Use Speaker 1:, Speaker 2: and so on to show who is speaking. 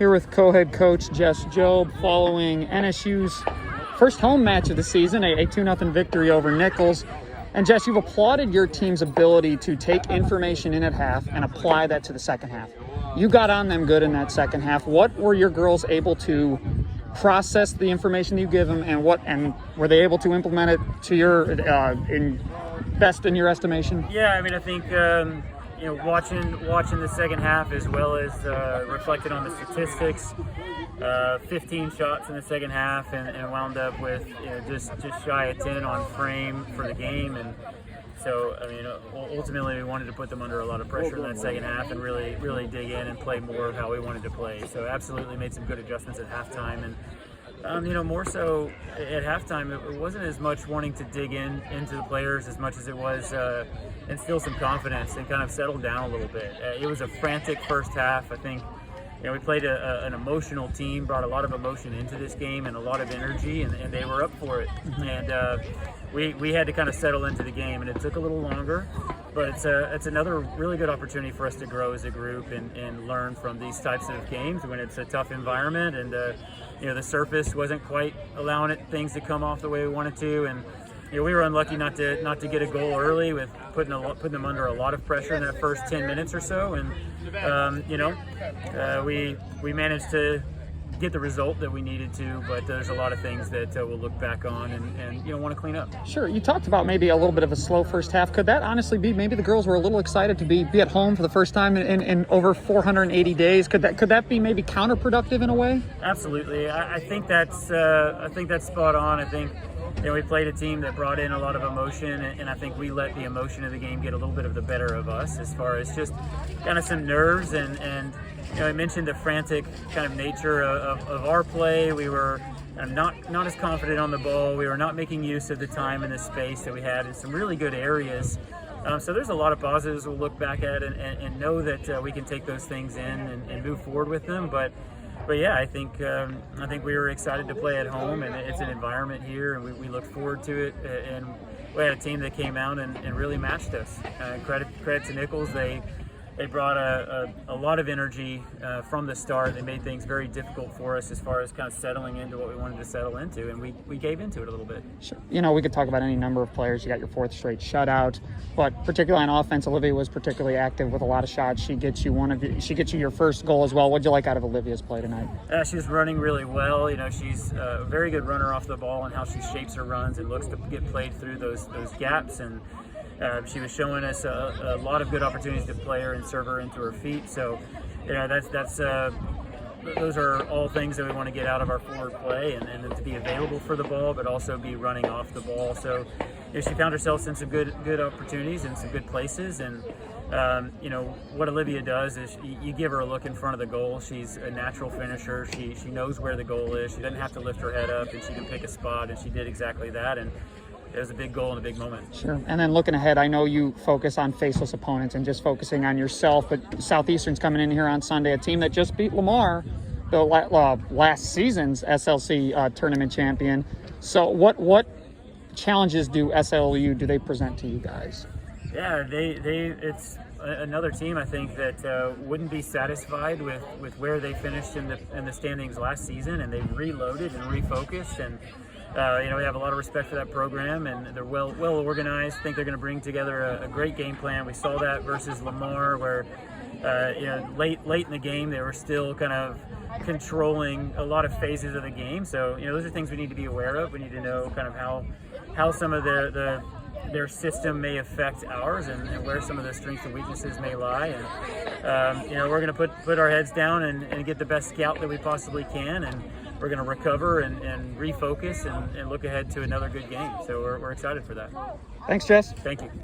Speaker 1: Here with co-head coach Jess Jobe following NSU's first home match of the season, a 2-0 victory over Nicholls. And Jess, you've applauded your team's ability to take information in at half and apply that to the second half. You got on them good in that second half. What were your girls able to process the information you give them, and were they able to implement it to your best in your estimation?
Speaker 2: Yeah, I mean, I think watching the second half as well as reflected on the statistics. 15 shots in the second half and wound up with just shy of 10 on frame for the game. And so, I mean, ultimately we wanted to put them under a lot of pressure in that second half and really dig in and play more of how we wanted to play. So absolutely made some good adjustments at halftime. And more so at halftime, it wasn't as much wanting to dig into the players as much as it was instill some confidence and kind of settle down a little bit. It was a frantic first half. I think we played an emotional team, brought a lot of emotion into this game and a lot of energy, and they were up for it. And we had to kind of settle into the game, and it took a little longer. But it's another really good opportunity for us to grow as a group and learn from these types of games when it's a tough environment and the surface wasn't quite allowing things to come off the way we wanted to, and we were unlucky not to get a goal early with putting them under a lot of pressure in that first 10 minutes or so, and we managed to get the result that we needed to, but there's a lot of things that we'll look back on and want to clean up.
Speaker 1: Sure. You talked about maybe a little bit of a slow first half. Could that honestly be maybe the girls were a little excited to be at home for the first time in over 480 days? Could that be maybe counterproductive in a way?
Speaker 2: Absolutely. I think that's spot on. I think we played a team that brought in a lot of emotion, and I think we let the emotion of the game get a little bit of the better of us as far as just kind of some nerves and I mentioned the frantic kind of nature of our play. We were not as confident on the ball. We were not making use of the time and the space that we had in some really good areas. So there's a lot of positives we'll look back at and know that we can take those things in and move forward with them. But yeah, I think we were excited to play at home, and it's an environment here, and we look forward to it. And we had a team that came out and really matched us. Credit to Nicholls. They brought a lot of energy from the start. They made things very difficult for us as far as kind of settling into what we wanted to settle into, and we gave into it a little bit.
Speaker 1: Sure. We could talk about any number of players. You got your fourth straight shutout, but particularly on offense, Olivia was particularly active with a lot of shots. She gets you your first goal as well. What'd you like out of Olivia's play tonight?
Speaker 2: She was running really well. She's a very good runner off the ball and how she shapes her runs and looks to get played through those gaps, and she was showing us a lot of good opportunities to play her and serve her into her feet. So, those are all things that we want to get out of our forward play and to be available for the ball, but also be running off the ball. So, she found herself in some good opportunities and some good places. And what Olivia does is you give her a look in front of the goal. She's a natural finisher. She knows where the goal is. She doesn't have to lift her head up, and she can pick a spot. And she did exactly that. And it was a big goal and a big moment.
Speaker 1: Sure. And then looking ahead, I know you focus on faceless opponents and just focusing on yourself, but Southeastern's coming in here on Sunday, a team that just beat Lamar, the last season's SLC tournament champion. So what challenges do they present to you guys?
Speaker 2: Yeah, it's another team, I think, that wouldn't be satisfied with where they finished in the standings last season, and they've reloaded and refocused, and we have a lot of respect for that program, and they're well organized. I think they're going to bring together a great game plan. We saw that versus Lamar, where late in the game they were still kind of controlling a lot of phases of the game. So those are things we need to be aware of. We need to know kind of how some of their system may affect ours, and where some of the strengths and weaknesses may lie. And we're going to put our heads down and get the best scout that we possibly can, and we're going to recover and refocus and look ahead to another good game. So we're excited for that.
Speaker 1: Thanks, Jess.
Speaker 2: Thank you.